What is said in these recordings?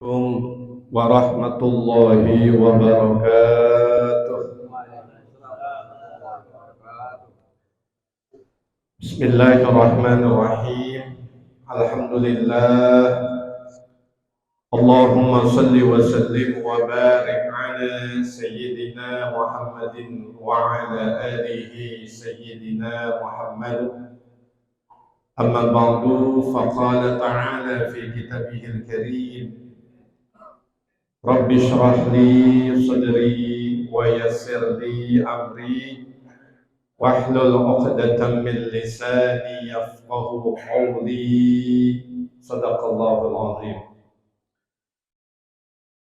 Warahmatullahi wabarakatuh. Bismillahirrahmanirrahim. Alhamdulillah. Allahumma salli wa sallim wa barik ala Sayyidina Muhammadin wa ala alihi Sayyidina Muhammad. Amma ba'du, faqala ta'ala fi kitabihil karim, Rabbi shrah li sadri wa yassir li amri wahlul 'uqdatam min lisani yafqahu qawli. Shadaqallahul azim.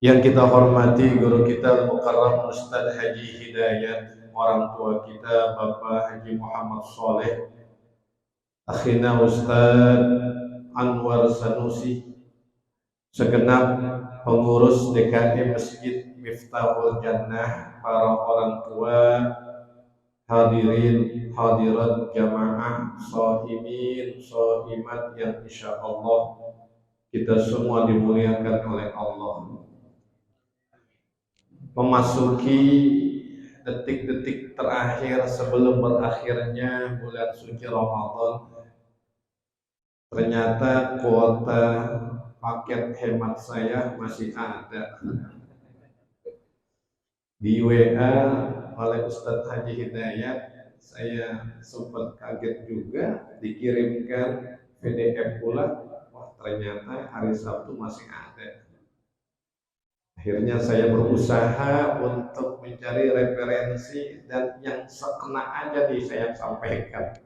Yang kita hormati guru kita Al-Mukarram Ustaz Haji Hidayat, orang tua kita Bapak Haji Muhammad Soleh, akhina Ustaz Anwar Sanusi, segenap pengurus DKM Masjid Miftahul Jannah, para orang tua, hadirin hadirat jamaah, shahimin shahimat yang insyaallah kita semua dimuliakan oleh Allah. Memasuki detik-detik terakhir sebelum berakhirnya bulan suci Ramadan, ternyata kuota paket hemat saya masih ada. Di WA oleh Ustadz Haji Hidayat, saya sempat kaget juga, dikirimkan PDF pula. Wah, ternyata hari Sabtu masih ada. Akhirnya saya berusaha untuk mencari referensi, dan yang sekena aja nih saya sampaikan.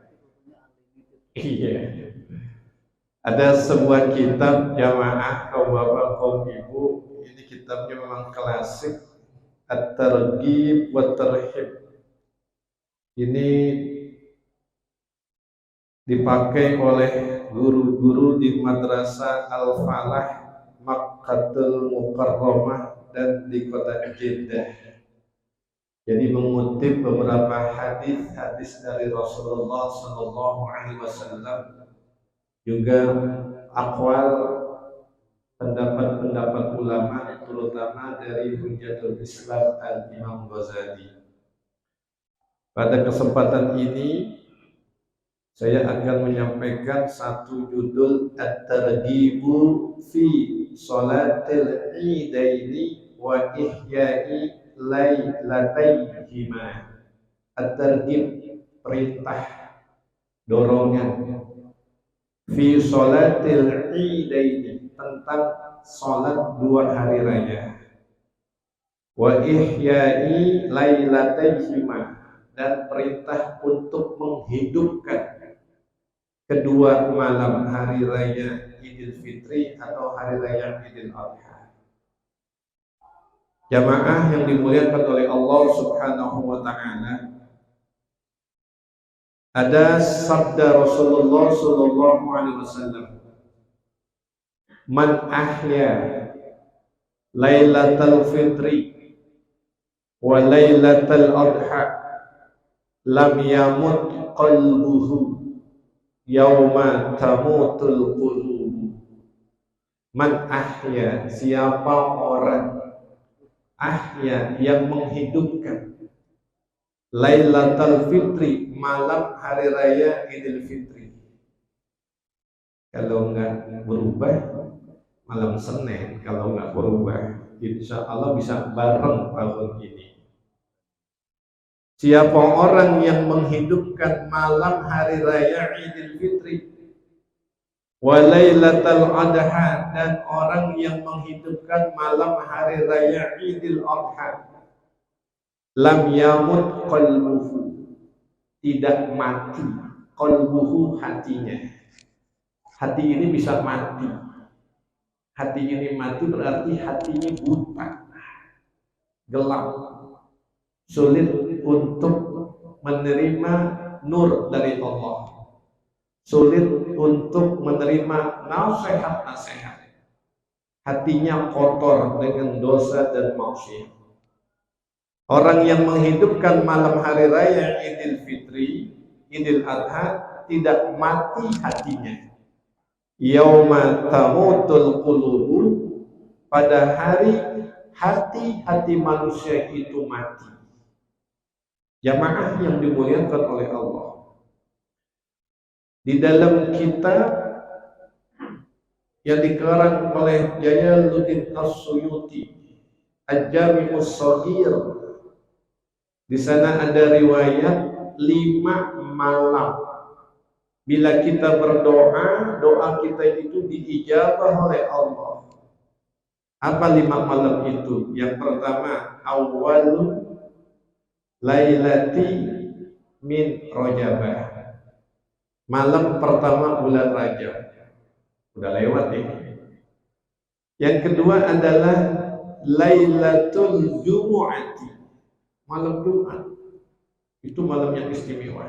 Iya. Ada sebuah kitab jamaah kaum bapak kaum ibu, ini kitabnya memang klasik, At-Targhib wa Tarhib. Ini dipakai oleh guru-guru di Madrasah Al-Falah Makkahul Mukarramah dan di kota Jeddah. Jadi mengutip beberapa hadis-hadis dari Rasulullah SAW, juga aqwal pendapat-pendapat ulama, terutama dari Hujjatul Islam Al-Imam Ghazali. Pada kesempatan ini saya akan menyampaikan satu judul, At-Targhibu fi Sholatil Idaini wa Ihya'i Lailataihima. At-Targhib, perintah, dorongan, fi Sholatil Idaini, tentang sholat dua hari raya, wa Ihya'i Lailataihima, dan perintah untuk menghidupkan kedua malam hari raya Idul Fitri atau hari raya Idul Adha. Jamaah yang dimuliakan oleh Allah Subhanahu wa taala, ada sabda Rasulullah sallallahu alaihi wasallam, "Man ahya Lailatul Fitri wa Lailatul Adha lam yamut qalbuhu yauma tamutul qulub." Man ahya, siapa orang, ahya, yang menghidupkan, Lailatul Fitri, malam hari raya Idul Fitri. Kalau enggak berubah, malam Senin. Kalau enggak berubah, insya Allah bisa bareng tahun ini. Siapa orang yang menghidupkan malam hari raya Idul Fitri wa Lailatul Adha, dan orang yang menghidupkan malam hari raya Idul Adha, lam yamut qalbuhu, tidak mati, qalbuhu, hatinya. Hati ini bisa mati. Hati ini mati berarti hatinya buta, gelap, sulit untuk menerima nur dari Allah, sulit untuk menerima nasihat-nasihat. Hatinya kotor dengan dosa dan maksiat. Orang yang menghidupkan malam hari raya Idul Fitri, Idul Adha, tidak mati hatinya. Yauma tamutul qulubu, pada hari hati-hati manusia itu mati. Jamaah yang dimuliakan oleh Allah. Di dalam kitab yang dikarang oleh Jalaluddin As-Suyuti, Al-Jami'us Shaghir, di sana ada riwayat 5 malam. Bila kita berdoa, doa kita itu diijabah oleh Allah. Apa 5 malam itu? Yang pertama, awwalu lailati min Rajabah. Malam pertama bulan Rajab. Udah lewat ya. Yang kedua adalah Lailatul Jumu'ati. Malam Jumat. Itu malam yang istimewa.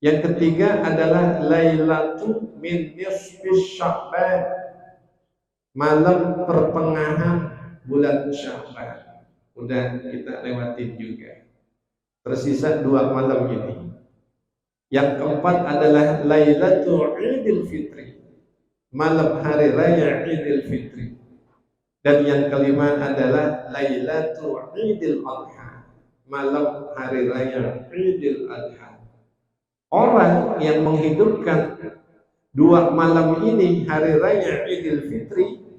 Yang ketiga adalah Lailatul min nisfis Sya'ban. Malam pertengahan bulan Sya'ban. Udah kita lewatin juga. Tersisa 2 malam ini. Yang keempat adalah Lailatul Idul Fitri, malam hari raya Idul Fitri. Dan yang kelima adalah Lailatul Idul Adha, malam hari raya Idul Adha. Orang yang menghidupkan 2 malam ini, hari raya Idul Fitri,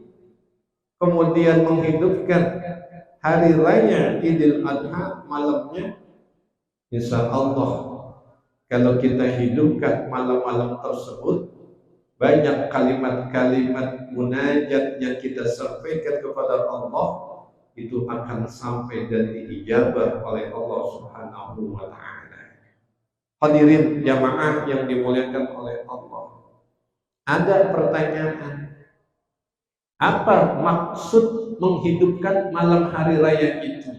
kemudian menghidupkan hari raya Idul Adha malamnya, insya Allah kalau kita hidupkan malam-malam tersebut, banyak kalimat-kalimat munajat yang kita sampaikan kepada Allah itu akan sampai dan diijabah oleh Allah Subhanahu wa taala. Hadirin jamaah yang dimuliakan oleh Allah. Ada pertanyaan. Apa maksud menghidupkan malam hari raya itu?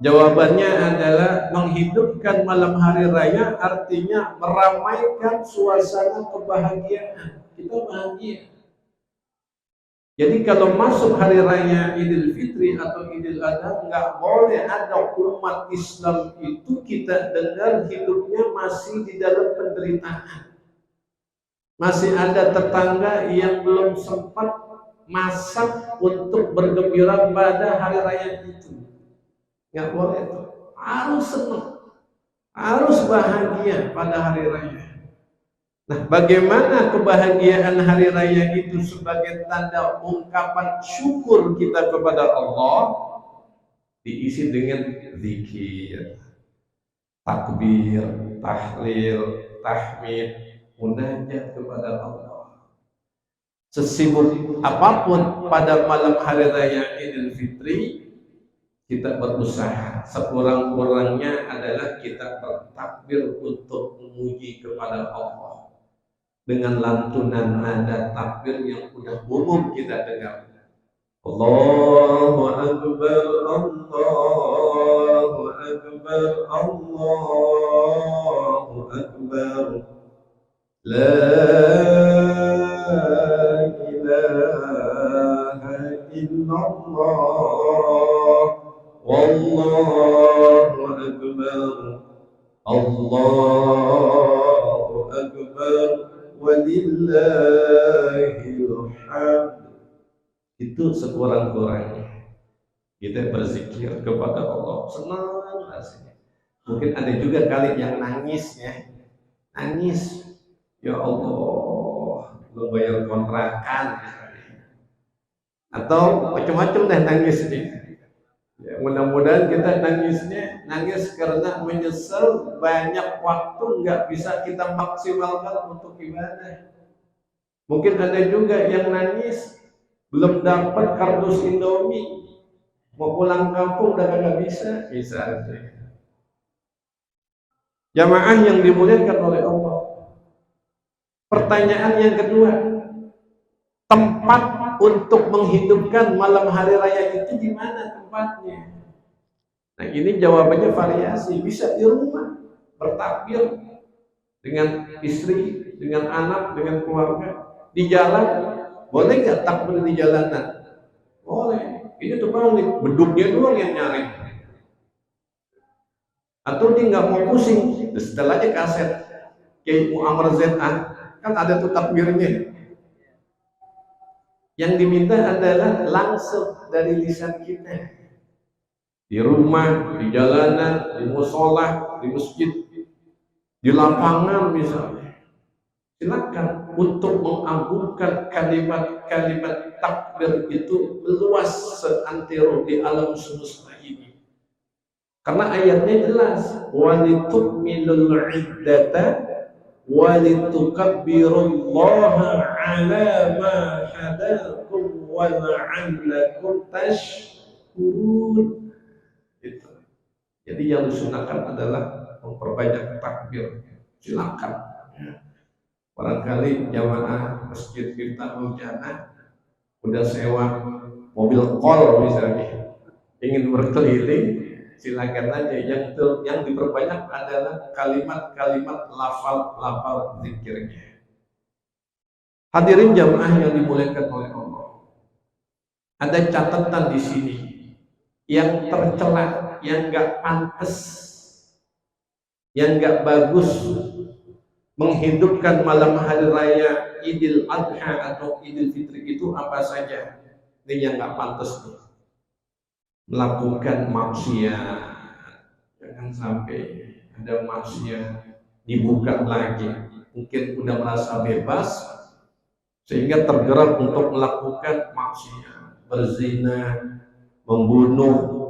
Jawabannya adalah menghidupkan malam hari raya artinya meramaikan suasana kebahagiaan. Kita bahagia. Jadi kalau masuk hari raya Idul Fitri atau Idul Adha, nggak boleh ada umat Islam itu kita dengar hidupnya masih di dalam penderitaan. Masih ada tetangga yang belum sempat masak untuk bergembira pada hari raya itu. Nggak boleh tuh. Harus senang, harus bahagia pada hari raya. Nah, bagaimana kebahagiaan hari raya itu sebagai tanda ungkapan syukur kita kepada Allah? Diisi dengan zikir, takbir, tahlil, tahmid, munajat kepada Allah. Sesibuk apapun pada malam hari raya Idul Fitri, kita berusaha sekurang-kurangnya adalah kita bertakbir untuk memuji kepada Allah dengan lantunan nada takbir yang sudah umum kita dengar. Allahu Akbar, Allahu Akbar, Allahu Akbar, La ilaha illallah, Wallahu Akbar, Allahu Akbar, walillahil hamd. Itu sekurang-kurangnya kita berzikir kepada Allah, senang rasanya. Mungkin ada juga kali yang nangis ya, nangis, ya Allah belum bayar kontrakan atau macam-macam deh nangis nih. Ya, mudah-mudahan kita nangis karena menyesal banyak waktu nggak bisa kita maksimalkan untuk ibadah. Mungkin ada juga yang nangis belum dapat kardus Indomie, mau pulang kampung udah kagak bisa aja. Jamaah yang dimuliakan oleh Allah. Pertanyaan yang kedua, tempat untuk menghidupkan malam hari raya itu di mana tempatnya? Nah, ini jawabannya variasi. Bisa di rumah bertakbir dengan istri, dengan anak, dengan keluarga. Di jalan, boleh nggak takbir di jalanan? Boleh. Ini tuh balik, beduknya doang yang nyari. Atau dia nggak mau pusing, setel aja kaset Kiai Muammar ZA, kan ada tuh takbirnya. Yang diminta adalah langsung dari lisan kita. Di rumah, di jalanan, di musola, di masjid, di lapangan misalnya. Silakan untuk mengagungkan kalimat-kalimat takbir itu meluas seantero di alam semesta ini. Karena ayatnya jelas, walitukmilul iddata walitukabbirullaha ala ma hadakum wa la'allakum tashkurun. Itu. Jadi yang disunahkan adalah memperbanyak takbir. Silakan. Barangkali jamaah masjid Miftahul Jannah udah sewa mobil kol misalnya, ingin berkeliling, silakan aja. Yang diperbanyak adalah kalimat-kalimat lafal zikirnya. Hadirin jamaah yang dimuliakan oleh Allah, ada catatan di sini yang tercela, yang nggak pantas, yang nggak bagus. Menghidupkan malam hari raya Idul Adha atau Idul Fitri itu apa saja? Ini yang nggak pantas nih. Melakukan maksiat, jangan sampai ada maksiat dibuka lagi. Mungkin udah merasa bebas sehingga tergerak untuk melakukan maksiat, berzina, membunuh,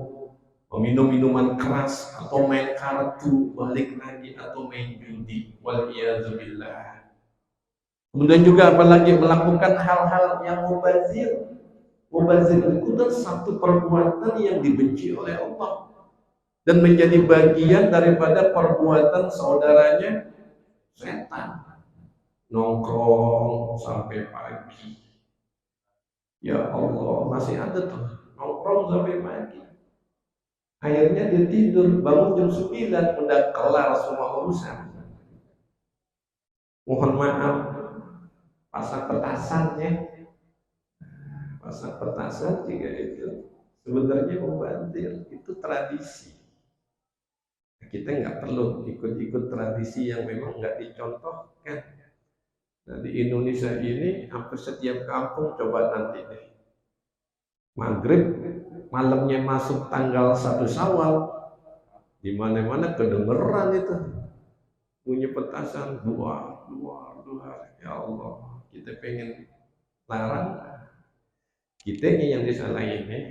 meminum minuman keras, atau main kartu balik lagi, atau main judi, waliyadzubillah. Kemudian juga apalagi melakukan hal-hal yang mubazir. Mubazir itu adalah satu perbuatan yang dibenci oleh Allah dan menjadi bagian daripada perbuatan saudaranya setan. Nongkrong sampai pagi, ya Allah, masih ada tuh nongkrong sampai pagi. Akhirnya dia tidur, bangun jam 9, udah kelar semua urusan. Mohon maaf, pasang petasannya, pasang petasan juga itu sebenarnya mubazir, itu tradisi. Kita nggak perlu ikut-ikut tradisi yang memang nggak dicontohkan. Nah, di Indonesia ini hampir setiap kampung, coba nanti deh, maghrib malamnya masuk tanggal 1 Syawal, di mana-mana kedengeran itu bunyi petasan, dua. Ya Allah, kita pengen larang, kitanya yang disalahin ya.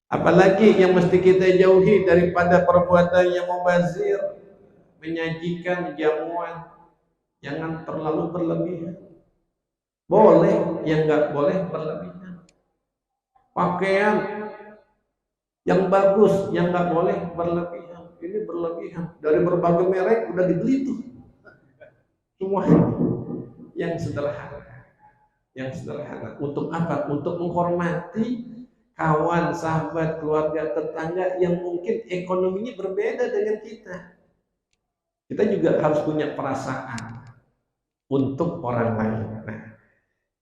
Apalagi yang mesti kita jauhi daripada perbuatan yang mubazir, menyajikan jamuan, jangan terlalu berlebihan. Boleh, yang nggak boleh berlebihan. Pakaian yang bagus, yang nggak boleh berlebihan. Ini berlebihan. Dari berbagai merek udah dibeli tuh. Semua yang sederhana. Yang sederhana. Untuk apa? Untuk menghormati kawan, sahabat, keluarga, tetangga yang mungkin ekonominya berbeda dengan kita. Kita juga harus punya perasaan untuk orang lain. Nah,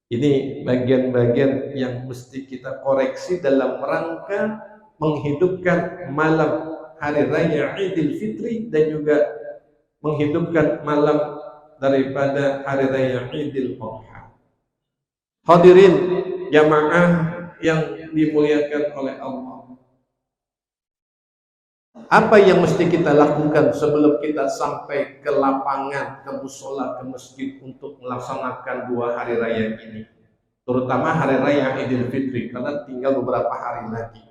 ini bagian-bagian yang mesti kita koreksi dalam rangka menghidupkan malam hari raya Idul Fitri dan juga menghidupkan malam daripada hari raya Idul Adha. Hadirin jamaah yang dimuliakan oleh Allah, apa yang mesti kita lakukan sebelum kita sampai ke lapangan, ke musola, ke masjid untuk melaksanakan 2 hari raya ini, terutama hari raya Idul Fitri, karena tinggal beberapa hari lagi.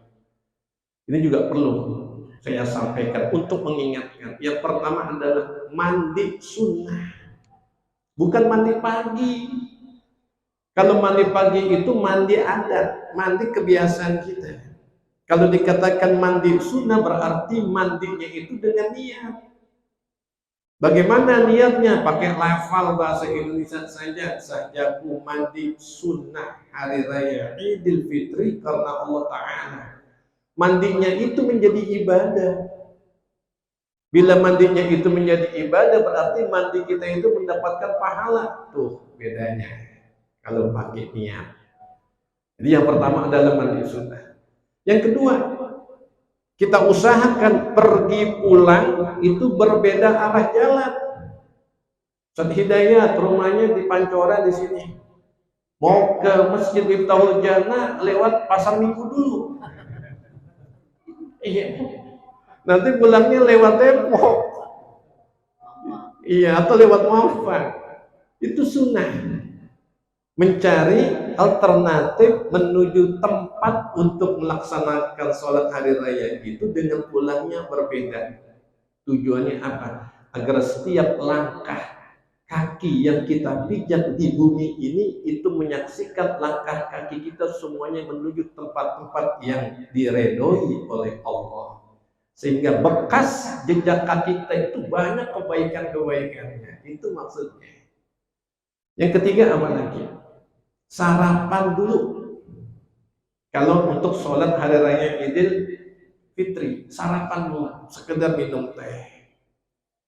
Ini juga perlu saya sampaikan untuk mengingatkan. Yang pertama adalah mandi sunnah, bukan mandi pagi. Kalau mandi pagi itu mandi adat, mandi kebiasaan kita. Kalau dikatakan mandi sunnah berarti mandinya itu dengan niat. Bagaimana niatnya? Pakai lafal bahasa Indonesia saja. Sajaku mandi sunnah hari raya Idul Fitri karena Allah Ta'ala. Mandinya itu menjadi ibadah. Bila mandinya itu menjadi ibadah berarti mandi kita itu mendapatkan pahala. Tuh bedanya kalau pakai niat. Jadi yang pertama adalah mandi sunnah. Yang kedua, kita usahakan pergi pulang itu berbeda arah jalan. Ustaz Hidayat rumahnya di Pancoran di sini. Mau ke Masjid Miftahul Jannah lewat Pasar Minggu dulu. Iya. Nanti pulangnya lewat Depok. Iya, atau lewat Mafan. Itu sunnah. Mencari alternatif menuju tempat untuk melaksanakan sholat hari raya itu dengan pulangnya berbeda. Tujuannya apa? Agar setiap langkah kaki yang kita pijak di bumi ini itu menyaksikan langkah kaki kita semuanya menuju tempat-tempat yang diredoi oleh Allah, sehingga bekas jejak kaki kita itu banyak kebaikan-kebaikannya. Itu maksudnya. Yang ketiga apa lagi? Sarapan dulu. Kalau untuk sholat hari raya Idul Fitri, sarapan dulu, sekedar minum teh.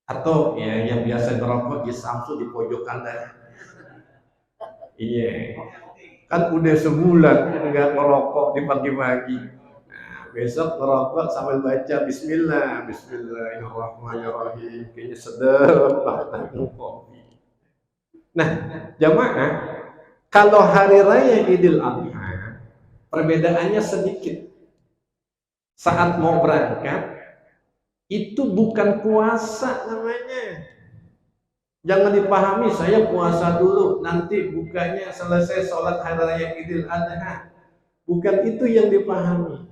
Atau ya yang biasa ngerokok di Samsu di pojok kanan. Iya, kan udah sebulan nggak ngerokok di pagi-pagi. Nah, besok ngerokok sambil baca Bismillah, Bismillahirrahmanirrahim. Kayaknya sedap banget kopi. Nah, jamaah, kalau hari raya Idul Adha perbedaannya sedikit. Saat mau berangkat itu bukan puasa namanya. Jangan dipahami saya puasa dulu nanti bukanya selesai sholat hari raya Idul Adha. Bukan itu yang dipahami.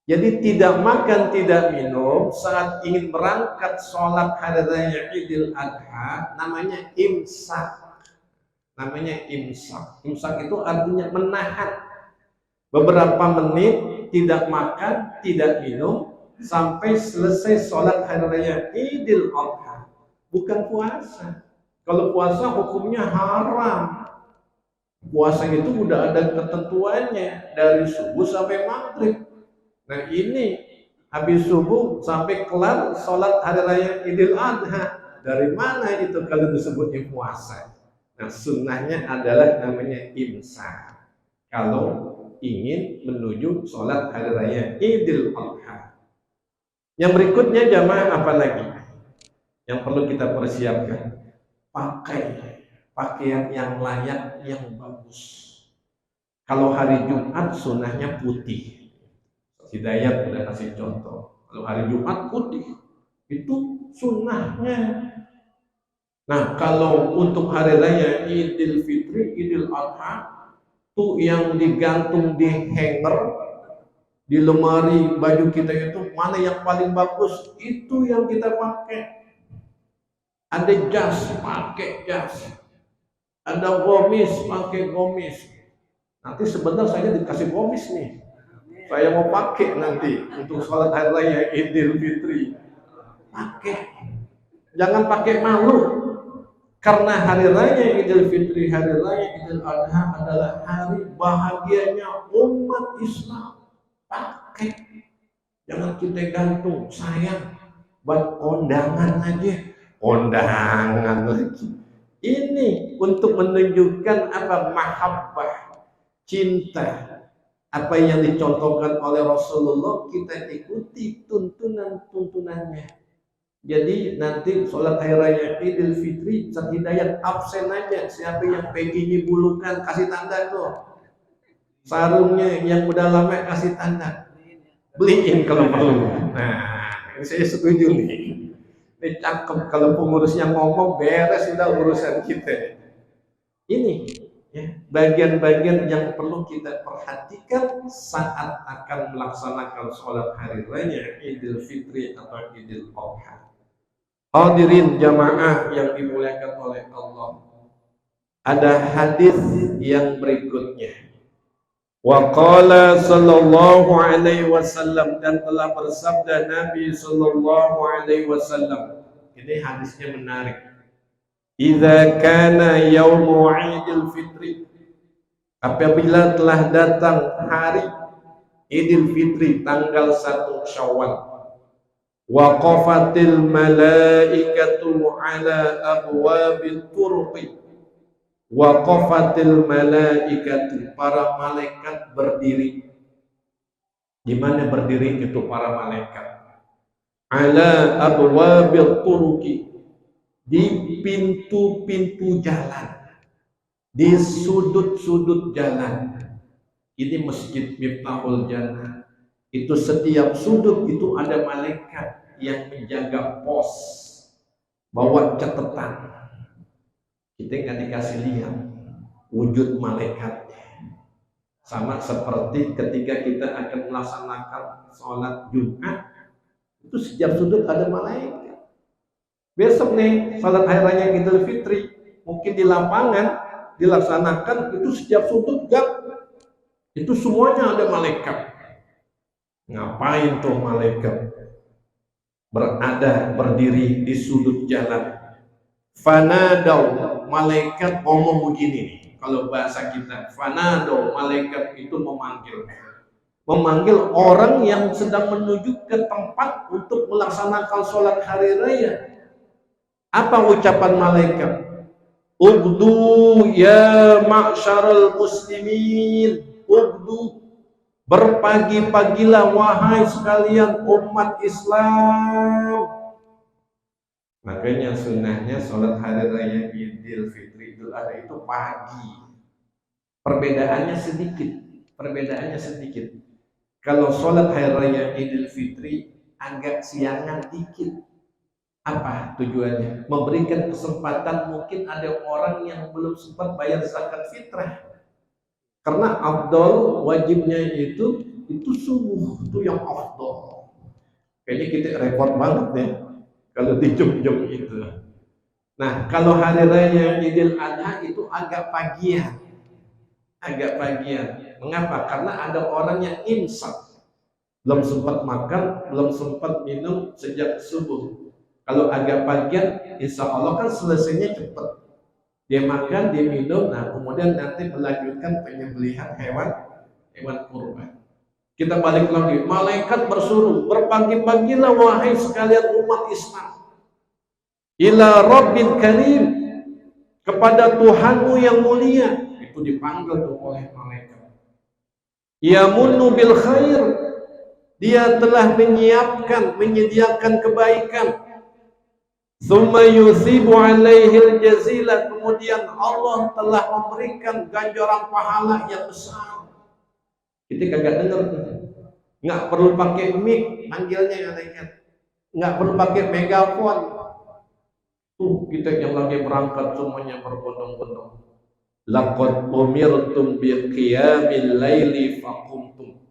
Jadi tidak makan, tidak minum saat ingin berangkat sholat hari raya Idul Adha namanya imsak. Namanya imsak. Imsak itu artinya menahan beberapa menit tidak makan, tidak minum sampai selesai sholat hari raya Idul Adha. Bukan puasa. Kalau puasa hukumnya haram. Puasa itu udah ada ketentuannya dari subuh sampai maghrib. Nah ini habis subuh sampai kelar sholat hari raya Idul Adha. Dari mana itu kalau disebutnya puasa? Nah sunnahnya adalah namanya imsak. Kalau ingin menuju sholat hari raya Idul Adha. Yang berikutnya jamaah apa lagi yang perlu kita persiapkan? Pakaian yang layak, yang bagus. Kalau hari Jumat sunnahnya putih. Hidayat udah kasih contoh. Kalau hari Jumat putih itu sunnahnya. Nah kalau untuk hari raya Idul Fitri, Idul Adha tuh yang digantung di hanger di lemari baju kita itu mana yang paling bagus, itu yang kita pakai. Ada jas, pakai jas. Ada gomis, pakai gomis. Nanti sebentar saya dikasih gomis nih. Saya mau pakai nanti untuk sholat hari raya Idul Fitri. Pakai. Jangan pakai malu. Karena hari raya Idul Fitri, hari raya Idul Adha adalah hari bahagianya umat Islam. Pakai. Jangan kita gantung, sayang. Buat kondangan aja. Kondangan lagi. Ini untuk menunjukkan apa? Mahabbah, cinta. Apa yang dicontohkan oleh Rasulullah, kita ikuti tuntunan-tuntunannya. Jadi nanti sholat hari raya Idul Fitri, Ustaz Hidayat absen aja. Siapa yang peginya bulukan kasih tanda tuh. Sarungnya yang udah lama kasih tanda. Beliin kalau perlu. Nah, ini saya setuju nih. Ini cakep, kalau pengurusnya ngomong beres sudah urusan kita. Ini ya, bagian-bagian yang perlu kita perhatikan saat akan melaksanakan sholat hari raya Idul Fitri atau Idul Adha. Hadirin jamaah yang dimuliakan oleh Allah. Ada hadis yang berikutnya. Wa qala sallallahu alaihi wasallam, dan telah bersabda Nabi sallallahu alaihi wasallam. Ini hadisnya menarik. Idza kana yaumu Idul Fitri, apabila telah datang hari Idul Fitri tanggal 1 Syawal, waqafatil malaikatu ala abwabil turuqi, waqafatil malaikatu, para malaikat berdiri. Di mana berdiri itu para malaikat? Ala abwabil turuqi, di pintu-pintu jalan. di sudut-sudut jalan. Ini masjid Miftahul Jannah. Itu setiap sudut itu ada malaikat yang menjaga pos, bawa catatan. Kita nggak dikasih lihat wujud malaikat. Sama seperti ketika kita akan melaksanakan sholat Jumat, itu setiap sudut ada malaikat. Besok nih sholat hari raya Idul Fitri, mungkin di lapangan dilaksanakan, itu setiap sudut itu semuanya ada malaikat. Ngapain tuh malaikat berada berdiri di sudut jalan? Fanadau, malaikat ngomong begini nih, kalau bahasa kita fanadau, malaikat itu memanggil orang yang sedang menuju ke tempat untuk melaksanakan sholat hari raya. Apa ucapan malaikat? Ugdu ya ma'syaral muslimin, ugdu, berpagi-pagilah wahai sekalian umat Islam. Makanya sunnahnya sholat hari raya Idul Fitri, Idul Adha itu pagi. Perbedaannya sedikit. Kalau sholat hari raya Idul Fitri agak siangan dikit. Apa tujuannya? Memberikan kesempatan, mungkin ada orang yang belum sempat bayar zakat fitrah. Karena afdol wajibnya itu subuh, itu yang afdol. Kayaknya kita repot banget ya kalau di jam-jam itu. Nah, kalau hari raya Idul Adha itu agak pagian. Mengapa? Karena ada orang yang imsak, belum sempat makan, belum sempat minum sejak subuh. Kalau agak pagian, insya Allah kan selesainya cepat. Dia makan, dia minum, nah kemudian nanti melanjutkan penyembelihan hewan kurban. Kita balik lagi, malaikat bersuruh, berpagi-pagilah wahai sekalian umat Islam, ila Rabbil Karim, kepada Tuhanmu yang mulia. Itu dipanggil tuh oleh malaikat. Yamunnu bil khair, dia telah menyediakan kebaikan. Tsumma yusibu alaihil jazila, kemudian Allah telah memberikan ganjaran pahala yang besar. Kita kagak dengar, nggak perlu pakai mic manggilnya malaikat, nggak perlu pakai megafon. Tuh kita yang lagi berangkat semuanya berbondong-bondong. Laqad umirtum bi qiyamil laili faqumtum,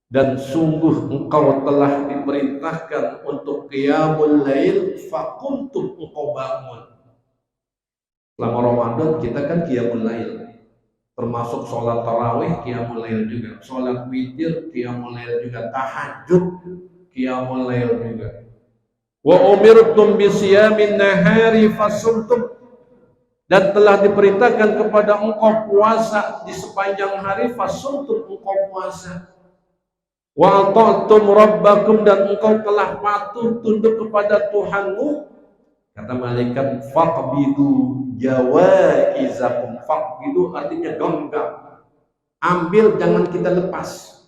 dan sungguh engkau telah diperintahkan untuk qiyamul lail faqumtum, engkau bangun. Selama Ramadan kita kan qiyamul lail, termasuk sholat tarawih qiyamul lail juga, sholat witir qiyamul lail juga, tahajud qiyamul lail juga. Wa umirtum bisiyamin nahari fasumtum, dan telah diperintahkan kepada engkau puasa di sepanjang hari, fasumtum, engkau puasa. Wa ata'tum rabbakum, dan engkau telah patuh tunduk kepada Tuhanmu. Kata malaikat, faqbidu jawaizakum. Faqbidu artinya genggam, ambil, jangan kita lepas.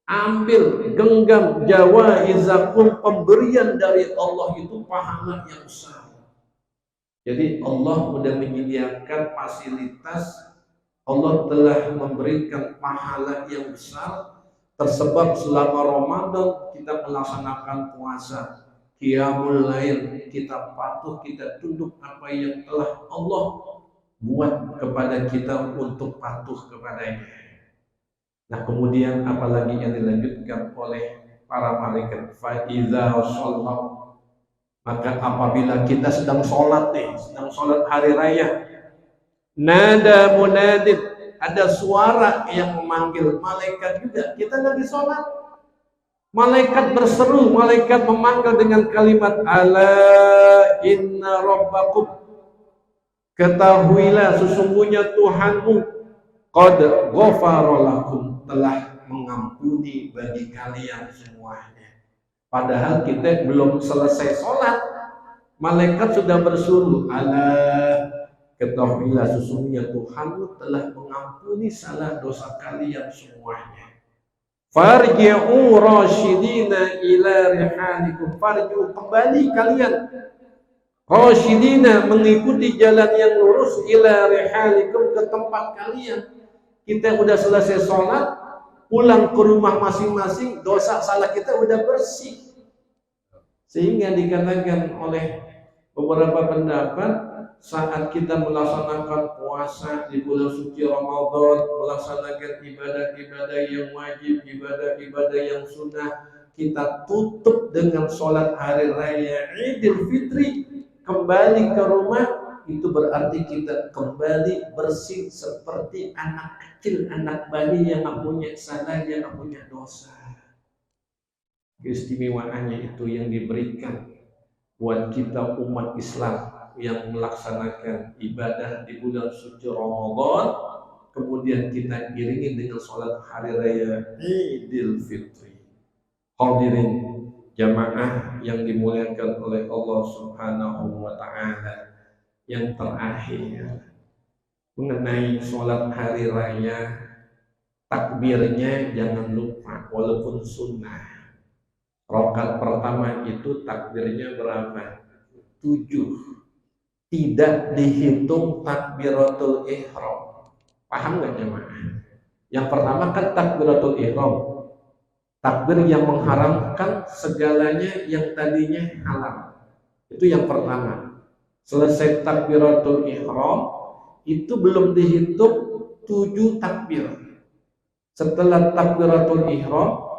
Ambil, genggam, jawaizakum, pemberian dari Allah itu pahala yang besar. Jadi Allah sudah menyediakan fasilitas, Allah telah memberikan pahala yang besar. Tersebab selama Ramadan kita melaksanakan puasa, qiyamul lail, kita patuh, kita tunduk apa yang telah Allah buat kepada kita untuk patuh kepadanya. Nah kemudian apalagi yang dilanjutkan oleh para malaikat, fa iza shollat, maka apabila kita sedang sholat hari raya, nada munadid, ada suara yang memanggil, malaikat juga. Kita lagi sholat, malaikat berseru, malaikat memanggil dengan kalimat ala inna rabbakum, ketahuilah sesungguhnya Tuhanmu qad ghafara lakum, telah mengampuni bagi kalian semuanya. Padahal kita belum selesai sholat, malaikat sudah bersuruh, ala, ketahuilah sesungguhnya Tuhanmu telah mengampuni salah dosa kalian semuanya. Farji'u rasyidina ila rihalikum, farji'u, kembali kalian Rasyidina, mengikuti jalan yang lurus, ila rihalikum, ke tempat kalian. Kita udah selesai sholat, pulang ke rumah masing-masing, dosa salah kita udah bersih. Sehingga dikatakan oleh beberapa pendapat, saat kita melaksanakan puasa di bulan suci Ramadan, melaksanakan ibadah-ibadah yang wajib, ibadah-ibadah yang sunnah, kita tutup dengan sholat hari raya Idul Fitri, kembali ke rumah, itu berarti kita kembali bersih seperti anak kecil, anak bayi yang nggak punya salah, yang nggak punya dosa. Keistimewaannya itu yang diberikan buat kita umat Islam yang melaksanakan ibadah di bulan suci Ramadan, kemudian kita iringi dengan sholat hari raya Idul Fitri. Hadirin jamaah yang dimuliakan oleh Allah Subhanahu wa Ta'ala, yang terakhir mengenai sholat hari raya, takbirnya jangan lupa, walaupun sunnah. Rakaat pertama itu takbirnya berapa? 7. Tidak dihitung takbiratul ihram. Paham nggak jemaah? Yang pertama kan takbiratul ihram, takbir yang mengharamkan segalanya yang tadinya halal. Itu yang pertama. Selesai takbiratul ihram, itu belum dihitung 7 takbir. Setelah takbiratul ihram,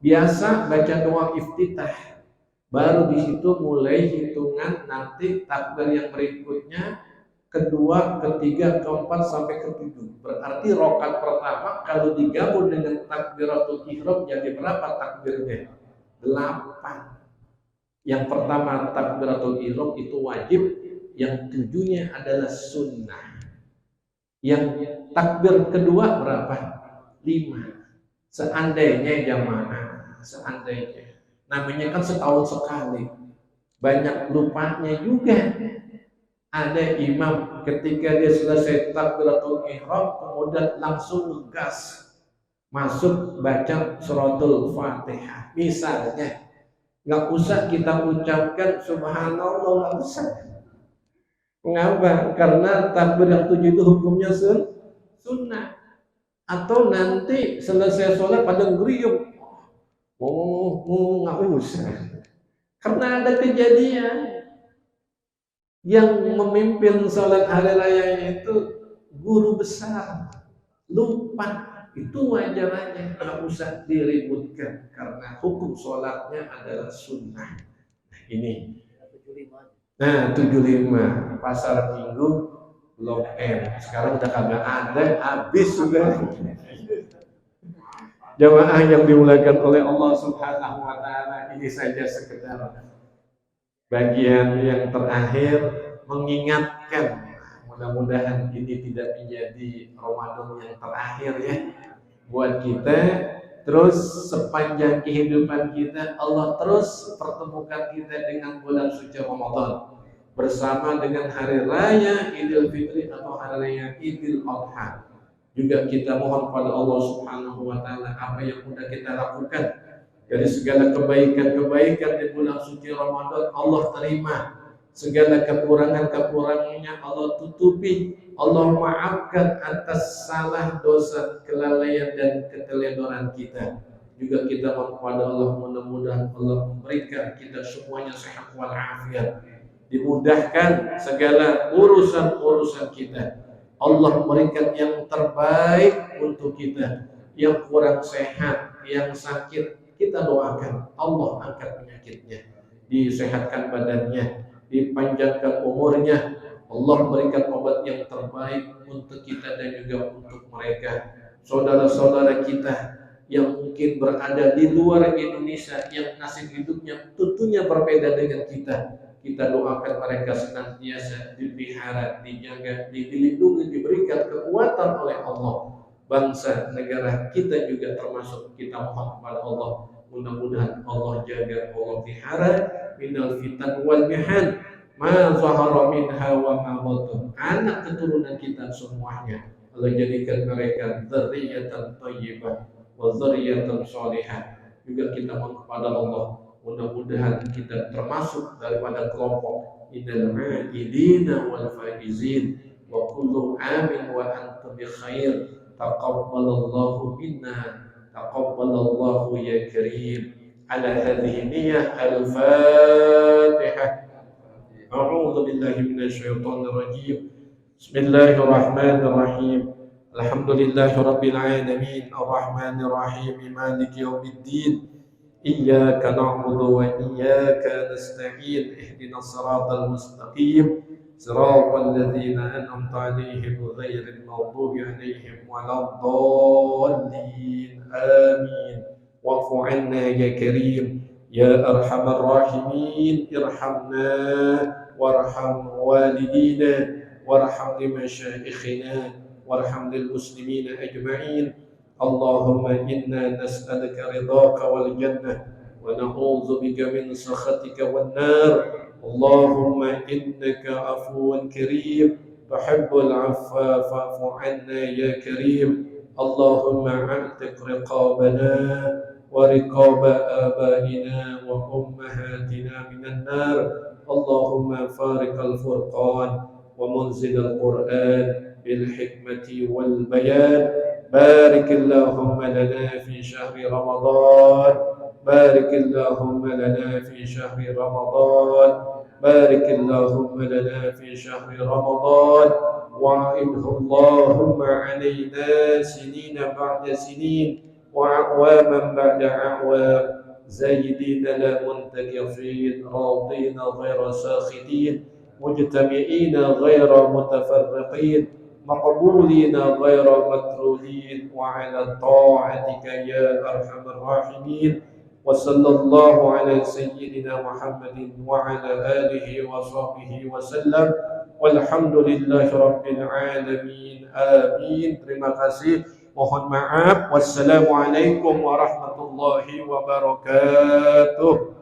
biasa baca doa iftitah. Baru di situ mulai hitungan nanti takbir yang berikutnya, kedua, ketiga, keempat sampai ketujuh. Berarti rakaat pertama kalau digabung dengan takbiratul ihram jadi berapa takbirnya? 8. Yang pertama takbiratul ihram itu wajib, yang 7-nya adalah sunnah. Yang takbir kedua berapa? 5. Seandainya jamaah, seandainya, namanya kan setahun sekali, banyak lupanya juga. Ada imam ketika dia selesai takbiratul ihram kemudian langsung ngegas masuk baca suratul Fatihah misalnya, nggak usah kita ucapkan subhanallah, nggak usah. Mengapa? Karena takbir yang 7 itu hukumnya sunnah. Atau nanti selesai sholat pada ngeriuk, nggak usah. Karena ada kejadian yang memimpin sholat hari raya itu guru besar, lupa. Itu wajar aja, nggak usah diributkan karena hukum sholatnya adalah sunnah. Ini. Nah, 75 pasar minggu Blok M. Sekarang udah kagak ada, habis sudah. Jamaah yang dimuliakan oleh Allah Subhanahu wa Ta'ala, ini saja sekedar bagian yang terakhir mengingatkan. Mudah-mudahan ini tidak menjadi Ramadan yang terakhir ya buat kita. Terus sepanjang kehidupan kita, Allah terus pertemukan kita dengan bulan suci Ramadan bersama dengan hari raya Idul Fitri atau hari raya Idul Adha. Juga kita mohon pada Allah Subhanahu wa Ta'ala, apa yang sudah kita lakukan dari segala kebaikan-kebaikan di bulan suci Ramadan Allah terima. Segala kekurangan-kekurangannya Allah tutupi, Allah maafkan atas salah, dosa, kelalaian dan keteledoran kita. Juga kita mohon pada Allah, mudah-mudahan Allah memberikan kita semuanya sehat walafiat, dimudahkan segala urusan-urusan kita. Allah memberikan yang terbaik untuk kita. Yang kurang sehat, yang sakit, kita doakan Allah angkat penyakitnya, disehatkan badannya, dipanjangkan umurnya. Allah memberikan obat yang terbaik untuk kita dan juga untuk mereka. Saudara-saudara kita yang mungkin berada di luar Indonesia, yang nasib hidupnya tentunya berbeda dengan kita. Kita doakan mereka senantiasa dipelihara, dijaga, dilindungi, diberikan kekuatan oleh Allah. Bangsa negara kita juga termasuk kita mohon kepada Allah, mudah-mudahan Allah jaga, Allah pelihara minal fitan wal mihan ma zahara minha wa ma batan. Anak keturunan kita semuanya Allah jadikan mereka dzurriyyatan thayyibah wa dzurriyyatan shalihah. Juga kita mohon kepada Allah, mudah-mudahan kita termasuk daripada kelompok إلى العائدين والفائزين وكل عام وأنتم بخير تقبل الله منا تقبل الله يا كريم على هذه النية الفاتحة. أعوذ بالله من الشيطان الرجيم بسم الله الرحمن الرحيم الحمد لله رب العالمين الرحمن الرحيم مالك يوم الدين إياك نعبد وإياك نستعين اهدنا الصراط المستقيم صراط الذين أنعمت عليهم غير المغضوب عليهم ولا الضالين آمين واعف عنا يا كريم يا أرحم الراحمين ارحمنا وارحم والدينا وارحم لمشايخنا وارحم للمسلمين أجمعين. اللهم إنا نسألك رضاك والجنة ونعوذ بك من سخطك والنار. اللهم إنك عفو كريم تحب العفو فاعف عنا يا كريم. اللهم اعتق رقابنا ورقاب آبائنا وأمهاتنا من النار. اللهم فارق الفرقان ومنزل القرآن بالحكمة والبيان. بارك اللهم لنا في شهر رمضان بارك اللهم لنا في شهر رمضان بارك اللهم لنا في شهر رمضان وعده اللهم علينا سنين بعد سنين وأعواما بعد أعوام زايدين لا منتكفين راضين غير ساخطين مجتمعين غير متفرقين مقبولين غير مترودين وعلى طاعتك يا أرحم الراحمين. وصلى الله على سيدنا محمد وعلى آله وصحبه وسلم والحمد لله رب العالمين آمين. Terima kasih, mohon maaf. Wassalamualaikum warahmatullahi wabarakatuh.